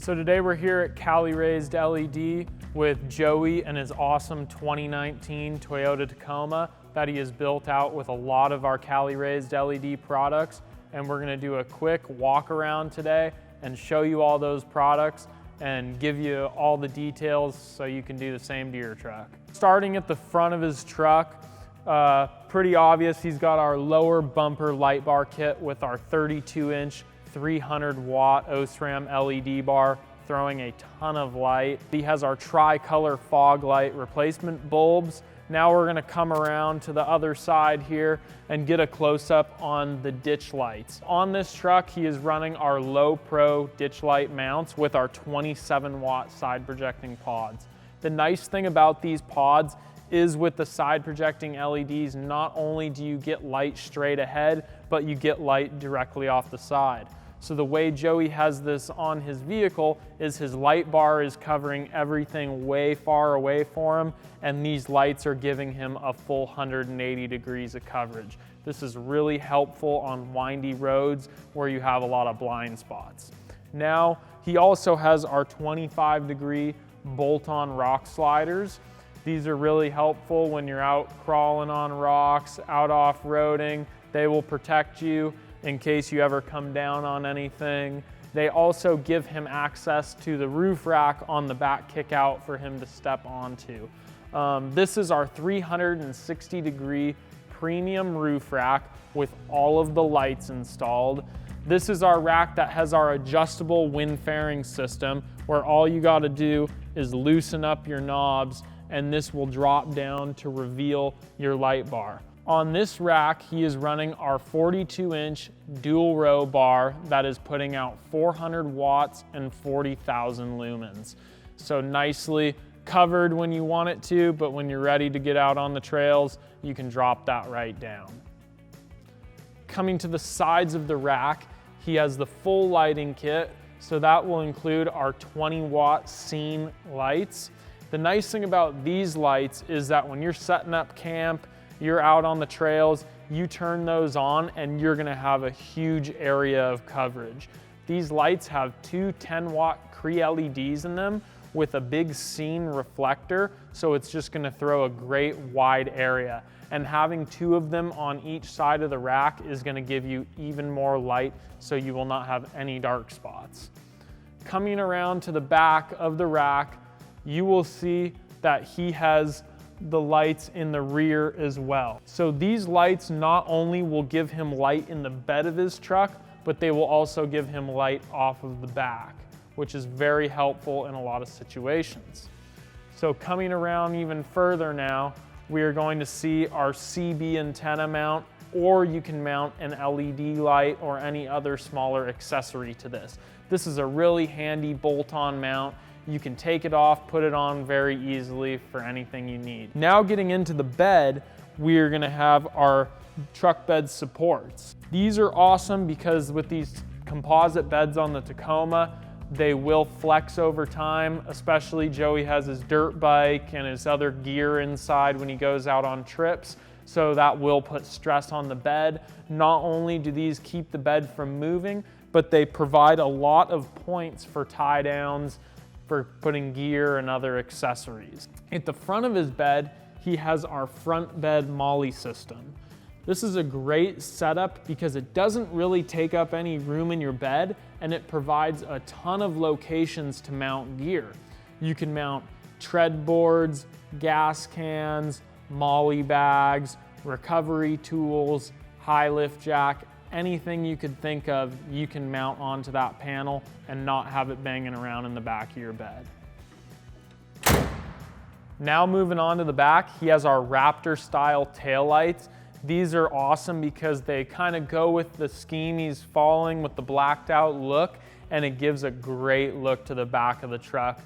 So today we're here at Cali Raised LED with Joey and his awesome 2019 Toyota Tacoma that he has built out with a lot of our Cali Raised LED products. And we're gonna do a quick walk around today and show you all those products and give you all the details so you can do the same to your truck. Starting at the front of his truck, pretty obvious, he's got our lower bumper light bar kit with our 32-inch 300-watt OSRAM LED bar throwing a ton of light. He has our tri-color fog light replacement bulbs. Now we're gonna come around to the other side here and get a close-up on the ditch lights. On this truck, he is running our low pro ditch light mounts with our 27-watt side projecting pods. The nice thing about these pods is with the side projecting LEDs, not only do you get light straight ahead, but you get light directly off the side. So the way Joey has this on his vehicle is his light bar is covering everything way far away for him, and these lights are giving him a full 180 degrees of coverage. This is really helpful on windy roads where you have a lot of blind spots. Now, he also has our 25-degree bolt-on rock sliders. These are really helpful when you're out crawling on rocks, out off-roading. They will protect you in case you ever come down on anything. They also give him access to the roof rack on the back kickout for him to step onto. This is our 360-degree premium roof rack with all of the lights installed. This is our rack that has our adjustable wind fairing system where all you gotta do is loosen up your knobs and this will drop down to reveal your light bar. On this rack, he is running our 42-inch dual row bar that is putting out 400 watts and 40,000 lumens. So nicely covered when you want it to, but when you're ready to get out on the trails, you can drop that right down. Coming to the sides of the rack, he has the full lighting kit, so that will include our 20-watt scene lights. The nice thing about these lights is that when you're setting up camp, you're out on the trails, you turn those on and you're gonna have a huge area of coverage. These lights have two 10-watt Cree LEDs in them with a big scene reflector, so it's just gonna throw a great wide area. And having two of them on each side of the rack is gonna give you even more light, so you will not have any dark spots. Coming around to the back of the rack, you will see that he has the lights in the rear as well. So these lights not only will give him light in the bed of his truck, but they will also give him light off of the back, which is very helpful in a lot of situations. So coming around even further now, we are going to see our CB antenna mount, or you can mount an LED light or any other smaller accessory to this. This is a really handy bolt-on mount. You can take it off, put it on very easily for anything you need. Now getting into the bed, we're gonna have our truck bed supports. These are awesome because with these composite beds on the Tacoma, they will flex over time, especially Joey has his dirt bike and his other gear inside when he goes out on trips. So that will put stress on the bed. Not only do these keep the bed from moving, but they provide a lot of points for tie downs, for putting gear and other accessories. At the front of his bed, he has our front bed MOLLE system. This is a great setup because it doesn't really take up any room in your bed and it provides a ton of locations to mount gear. You can mount tread boards, gas cans, MOLLE bags, recovery tools, high lift jack, anything you could think of, you can mount onto that panel and not have it banging around in the back of your bed. Now moving on to the back, he has our Raptor style taillights. These are awesome because they kind of go with the scheme he's following with the blacked out look, and it gives a great look to the back of the truck.